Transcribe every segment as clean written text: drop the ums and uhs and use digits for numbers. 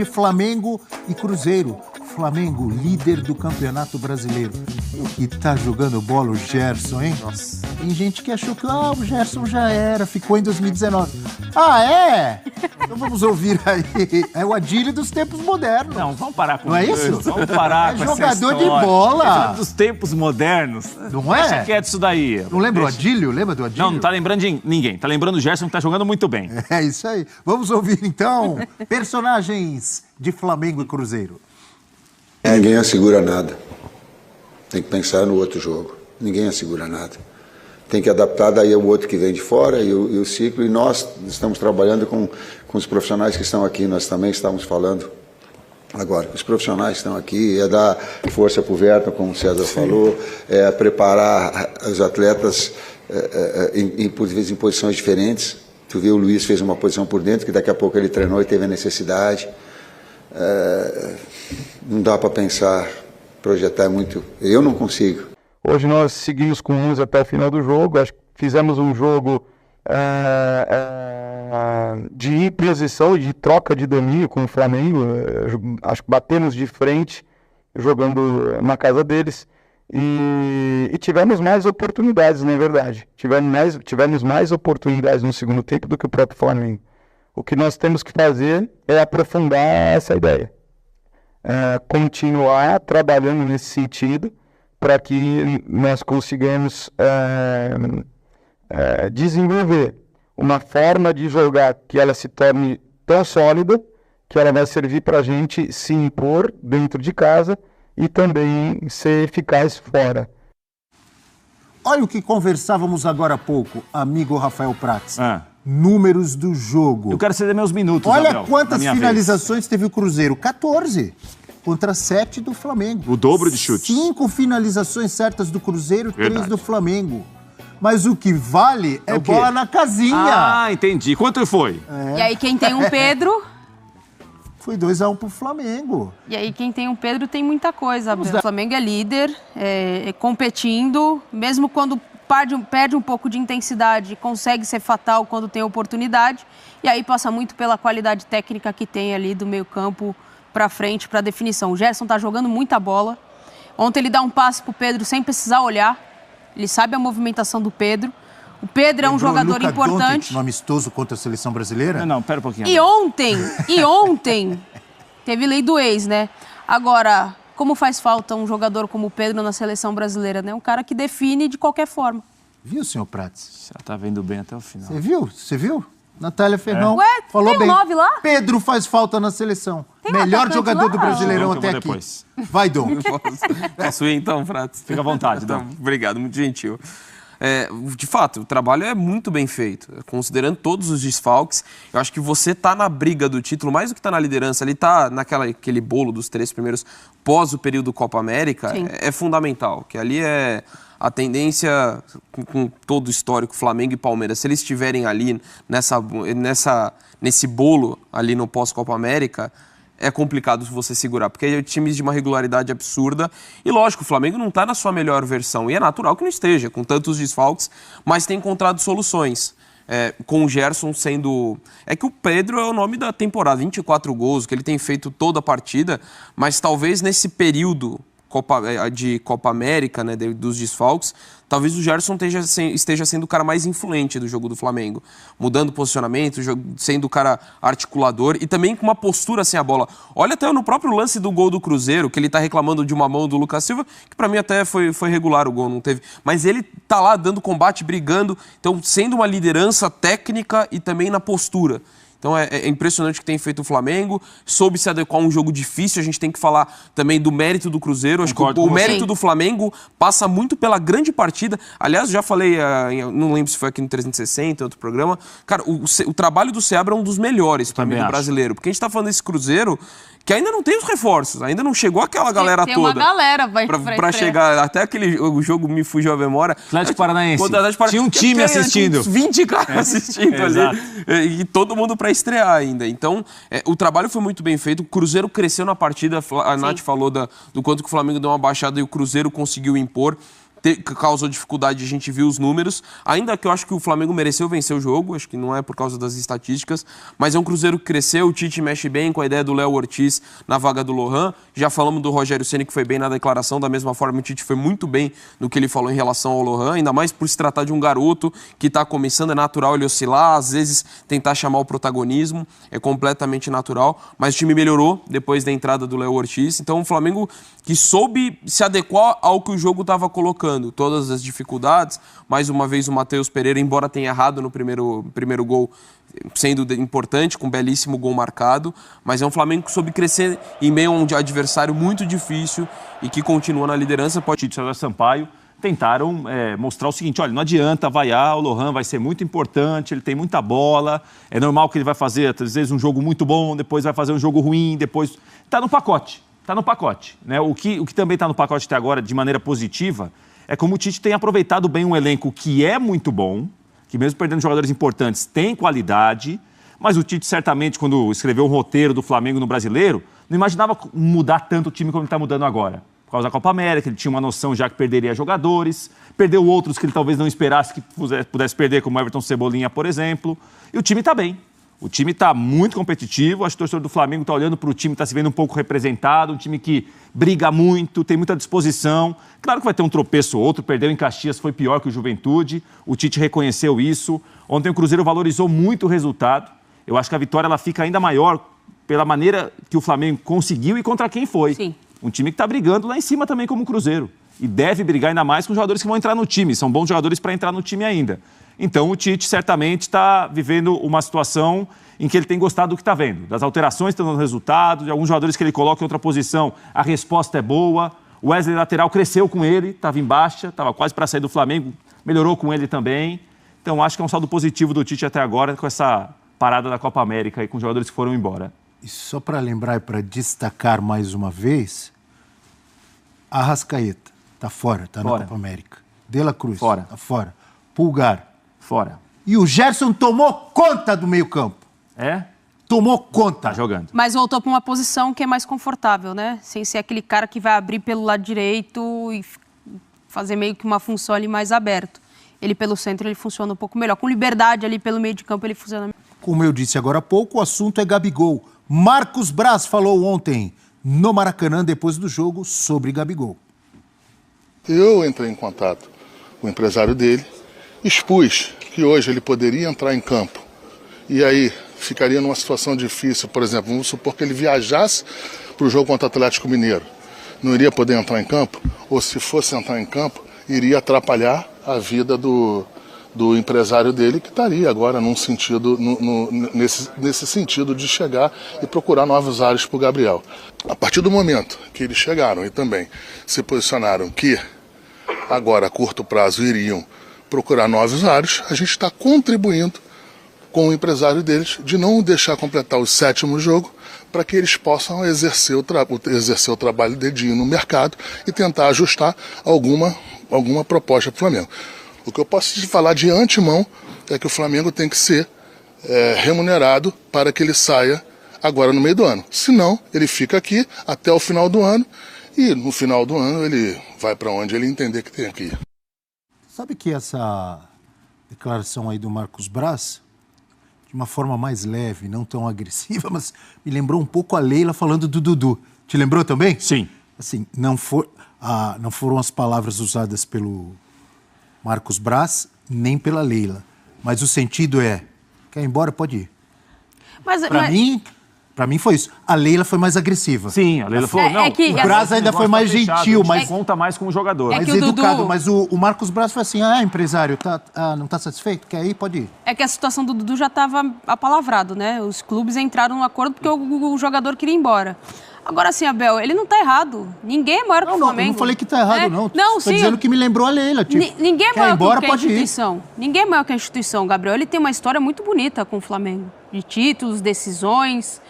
Flamengo e Cruzeiro. Flamengo, líder do Campeonato Brasileiro. O que tá jogando bola o Gerson, hein? Nossa. Tem gente que achou que o Gerson já era, ficou em 2019. Ah, é? Então vamos ouvir aí. É o Adílio dos tempos modernos. Não, vamos parar com Não é isso? Vamos parar com essa jogador de história. bola. É dos tempos modernos. Não é? Deixa quieto isso daí. Não lembra o Adílio? Lembra do Adílio? Não tá lembrando de ninguém. Tá lembrando o Gerson que tá jogando muito bem. É isso aí. Vamos ouvir, então, personagens de Flamengo e Cruzeiro. Ninguém assegura nada. Tem que pensar no outro jogo. Ninguém assegura nada. Tem que adaptar daí ao outro que vem de fora e o ciclo. E nós estamos trabalhando com os profissionais que estão aqui. Nós também estamos falando agora. Os profissionais que estão aqui, é dar força para o Verto, como o César falou, é preparar os atletas por vezes em posições diferentes. Tu viu, o Luiz fez uma posição por dentro, que daqui a pouco ele treinou e teve a necessidade. Não dá para pensar, projetar muito. Eu não consigo. Hoje nós seguimos com 11 até o final do jogo. Acho que fizemos um jogo de imposição e de troca de domínio com o Flamengo. Acho que batemos de frente jogando na casa deles. E tivemos mais oportunidades, na verdade. Tivemos mais oportunidades no segundo tempo do que o próprio Flamengo. O que nós temos que fazer é aprofundar essa ideia. Continuar trabalhando nesse sentido para que nós consigamos desenvolver uma forma de jogar que ela se torne tão sólida que ela vai servir para a gente se impor dentro de casa e também ser eficaz fora. Olha o que conversávamos agora há pouco, amigo Rafael Prats. Números do jogo. Eu quero ceder meus minutos, Olha Gabriel, quantas finalizações teve o Cruzeiro. 14 contra 7 do Flamengo. O dobro de chutes. 5 finalizações certas do Cruzeiro, 3 do Flamengo. Mas o que vale é bola na casinha. Ah, entendi. Quanto foi? E aí quem tem um Pedro... Foi 2-1 pro Flamengo. E aí quem tem um Pedro tem muita coisa. O Flamengo é líder, competindo, mesmo quando perde um pouco de intensidade, consegue ser fatal quando tem oportunidade. E aí passa muito pela qualidade técnica que tem ali do meio campo para frente, para definição. O Gerson tá jogando muita bola. Ontem ele dá um passe pro Pedro sem precisar olhar. Ele sabe a movimentação do Pedro. O Pedro é um jogador importante. No amistoso contra a seleção brasileira? Não, pera um pouquinho. E ontem, teve lei do ex, né? Agora, como faz falta um jogador como o Pedro na seleção brasileira, né? Um cara que define de qualquer forma. Viu, senhor Prats? Já tá vendo bem até o final. Você viu? Natália Ferrão falou tem bem. 9 lá? Pedro faz falta na seleção. Tem Melhor jogador lá? do Brasileirão Não, que eu até vou aqui. depois. Vai, Dom. Posso ir então, Prats? Fica à vontade, Dom. Então, obrigado, muito gentil. De fato, o trabalho é muito bem feito, considerando todos os desfalques. Eu acho que você tá na briga do título, mais do que tá na liderança, ele tá naquele bolo dos 3 primeiros pós o período Copa América, é fundamental, que ali é a tendência com todo o histórico Flamengo e Palmeiras. Se eles estiverem ali nesse bolo ali no pós-Copa América, é complicado você segurar, porque é times de uma regularidade absurda. E lógico, o Flamengo não está na sua melhor versão, e é natural que não esteja, com tantos desfalques, mas tem encontrado soluções. Com o Gerson sendo... É que o Pedro é o nome da temporada, 24 gols, que ele tem feito toda a partida, mas talvez nesse período de Copa América, né, dos desfalques, talvez o Gerson esteja sendo o cara mais influente do jogo do Flamengo, mudando posicionamento, sendo o cara articulador e também com uma postura sem a bola. Olha até no próprio lance do gol do Cruzeiro, que ele tá reclamando de uma mão do Lucas Silva, que pra mim até foi regular o gol, não teve. Mas ele tá lá dando combate, brigando, então sendo uma liderança técnica e também na postura. Então é impressionante o que tem feito o Flamengo, soube se adequar a um jogo difícil, a gente tem que falar também do mérito do Cruzeiro, acho que o mérito do Flamengo passa muito pela grande partida, aliás, já falei, não lembro se foi aqui no 360, outro programa, cara, o trabalho do Seabra é um dos melhores para mim do brasileiro, porque a gente tá falando desse Cruzeiro que ainda não tem os reforços, ainda não chegou aquela galera tem toda. Tem uma galera pra chegar, até o jogo me fugiu a memória. Atlético Paranaense. Tinha um time tinha assistindo. Uns 20 caras assistindo ali. E todo mundo para estrear ainda. Então, o trabalho foi muito bem feito. O Cruzeiro cresceu na partida. A Nath falou do quanto que o Flamengo deu uma baixada e o Cruzeiro conseguiu impor. causou dificuldade, a gente viu os números. Ainda que eu acho que o Flamengo mereceu vencer o jogo, acho que não é por causa das estatísticas, mas é um Cruzeiro que cresceu, o Tite mexe bem com a ideia do Léo Ortiz na vaga do Lohan. Já falamos do Rogério Ceni, que foi bem na declaração, da mesma forma o Tite foi muito bem no que ele falou em relação ao Lohan, ainda mais por se tratar de um garoto que está começando, é natural ele oscilar, às vezes tentar chamar o protagonismo, é completamente natural, mas o time melhorou depois da entrada do Léo Ortiz, então o Flamengo que soube se adequar ao que o jogo estava colocando, todas as dificuldades, mais uma vez o Matheus Pereira, embora tenha errado no primeiro gol, sendo importante, com um belíssimo gol marcado, mas é um Flamengo que soube crescer em meio a um adversário muito difícil e que continua na liderança. Tite e Sampaio tentaram mostrar o seguinte, olha, não adianta vaiar, o Lohan vai ser muito importante, ele tem muita bola, é normal que ele vai fazer, às vezes, um jogo muito bom, depois vai fazer um jogo ruim, depois... Está no pacote, né? O que também está no pacote até agora, de maneira positiva, é como o Tite tem aproveitado bem um elenco que é muito bom, que mesmo perdendo jogadores importantes, tem qualidade, mas o Tite certamente, quando escreveu o roteiro do Flamengo no Brasileiro, não imaginava mudar tanto o time como ele está mudando agora. Por causa da Copa América, ele tinha uma noção já que perderia jogadores, perdeu outros que ele talvez não esperasse que pudesse perder, como Everton Cebolinha, por exemplo. E o time está bem. O time está muito competitivo, acho que o torcedor do Flamengo está olhando para o time, está se vendo um pouco representado, um time que briga muito, tem muita disposição. Claro que vai ter um tropeço ou outro, perdeu em Caxias, foi pior que o Juventude, o Tite reconheceu isso. Ontem o Cruzeiro valorizou muito o resultado. Eu acho que a vitória ela fica ainda maior pela maneira que o Flamengo conseguiu e contra quem foi. Sim. Um time que está brigando lá em cima também como o Cruzeiro. E deve brigar ainda mais com os jogadores que vão entrar no time. São bons jogadores para entrar no time ainda. Então o Tite certamente está vivendo uma situação em que ele tem gostado do que está vendo. Das alterações estão dando resultado, de alguns jogadores que ele coloca em outra posição, a resposta é boa. O Wesley lateral cresceu com ele, estava em baixa, estava quase para sair do Flamengo, melhorou com ele também. Então acho que é um saldo positivo do Tite até agora com essa parada da Copa América e com os jogadores que foram embora. E só para lembrar e para destacar mais uma vez, Arrascaeta está fora, está na Copa América. De La Cruz está fora. Pulgar fora. E o Gerson tomou conta do meio-campo. É? Tomou conta. Tá jogando. Mas voltou para uma posição que é mais confortável, né? Sem ser aquele cara que vai abrir pelo lado direito e fazer meio que uma função ali mais aberto. Ele pelo centro ele funciona um pouco melhor. Com liberdade ali pelo meio de campo ele funciona melhor. Como eu disse agora há pouco, o assunto é Gabigol. Marcos Braz falou ontem no Maracanã, depois do jogo, sobre Gabigol. Eu entrei em contato com o empresário dele, expus que hoje ele poderia entrar em campo e aí ficaria numa situação difícil, por exemplo, vamos supor que ele viajasse para o jogo contra o Atlético Mineiro, não iria poder entrar em campo, ou se fosse entrar em campo, iria atrapalhar a vida do empresário dele, que estaria agora num sentido, nesse sentido de chegar e procurar novos ares para o Gabriel. A partir do momento que eles chegaram e também se posicionaram que agora a curto prazo iriam procurar novos ares, a gente está contribuindo com o empresário deles de não deixar completar o 7º jogo para que eles possam exercer o trabalho dedinho no mercado e tentar ajustar alguma proposta para o Flamengo. O que eu posso te falar de antemão é que o Flamengo tem que ser remunerado para que ele saia agora no meio do ano. Senão, ele fica aqui até o final do ano e no final do ano ele vai para onde ele entender que tem que ir. Sabe que essa declaração aí do Marcos Braz, de uma forma mais leve, não tão agressiva, mas me lembrou um pouco a Leila falando do Dudu. Te lembrou também? Sim. Assim, não foram as palavras usadas pelo Marcos Braz, nem pela Leila. Mas o sentido é, quer ir embora, pode ir. Pra mim foi isso. A Leila foi mais agressiva. Sim, a Leila falou, não, o Braz ainda foi mais gentil, mas conta mais com o jogador. Mais educado, mas o Marcos Braz foi assim, empresário, não tá satisfeito? Quer ir? Pode ir. É que a situação do Dudu já estava apalavrado, né? Os clubes entraram no acordo porque o jogador queria ir embora. Agora sim, Abel, ele não tá errado. Ninguém é maior que o Flamengo. Eu não falei que tá errado, não. Não, Tô dizendo que me lembrou a Leila. Tipo, ninguém é maior embora, que a instituição. Ninguém é maior que a instituição. Gabriel, ele tem uma história muito bonita com o Flamengo. De títulos, decisões.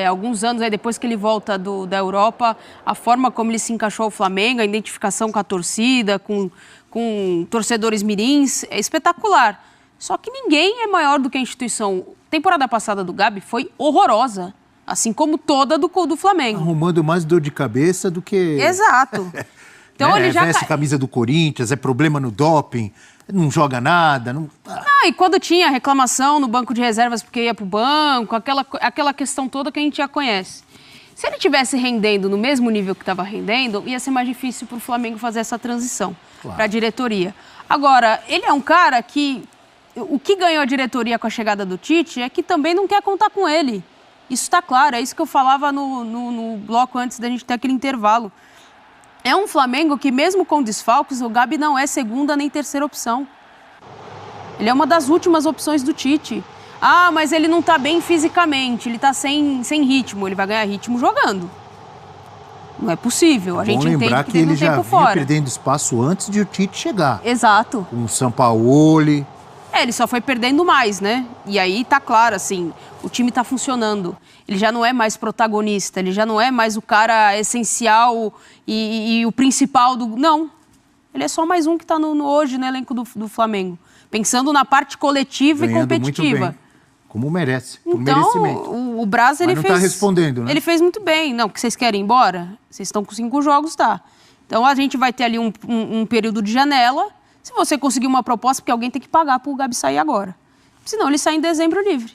Alguns anos aí depois que ele volta da Europa, a forma como ele se encaixou ao Flamengo, a identificação com a torcida, com torcedores mirins, é espetacular. Só que ninguém é maior do que a instituição. A temporada passada do Gabi foi horrorosa. Assim como toda do Flamengo. Arrumando mais dor de cabeça do que... Exato. Então ele já veste camisa do Corinthians, é problema no doping, não joga nada. Não... e quando tinha reclamação no banco de reservas porque ia pro banco, aquela questão toda que a gente já conhece. Se ele tivesse rendendo no mesmo nível que estava rendendo, ia ser mais difícil para o Flamengo fazer essa transição para a diretoria. Agora, ele é um cara que... O que ganhou a diretoria com a chegada do Tite é que também não quer contar com ele. Isso está claro, é isso que eu falava no bloco antes da gente ter aquele intervalo. É um Flamengo que, mesmo com desfalques, o Gabi não é segunda nem terceira opção. Ele é uma das últimas opções do Tite. Ah, mas ele não está bem fisicamente, ele está sem ritmo. Ele vai ganhar ritmo jogando. Não é possível. A gente entende que ele já vinha perdendo espaço antes de o Tite chegar. Exato. Com o Sampaoli. Ele só foi perdendo mais, né? E aí tá claro, assim, o time tá funcionando. Ele já não é mais protagonista, ele já não é mais o cara essencial e o principal do... Não. Ele é só mais um que tá hoje no elenco do Flamengo. Pensando na parte coletiva ganhando e competitiva. Muito bem. Como merece, por então, merecimento. O Braz, ele não fez... tá respondendo, né? Ele fez muito bem. Não, que vocês querem ir embora? Vocês estão com 5 jogos, tá. Então a gente vai ter ali um período de janela. Se você conseguir uma proposta, porque alguém tem que pagar pro Gabi sair agora. Senão ele sai em dezembro livre.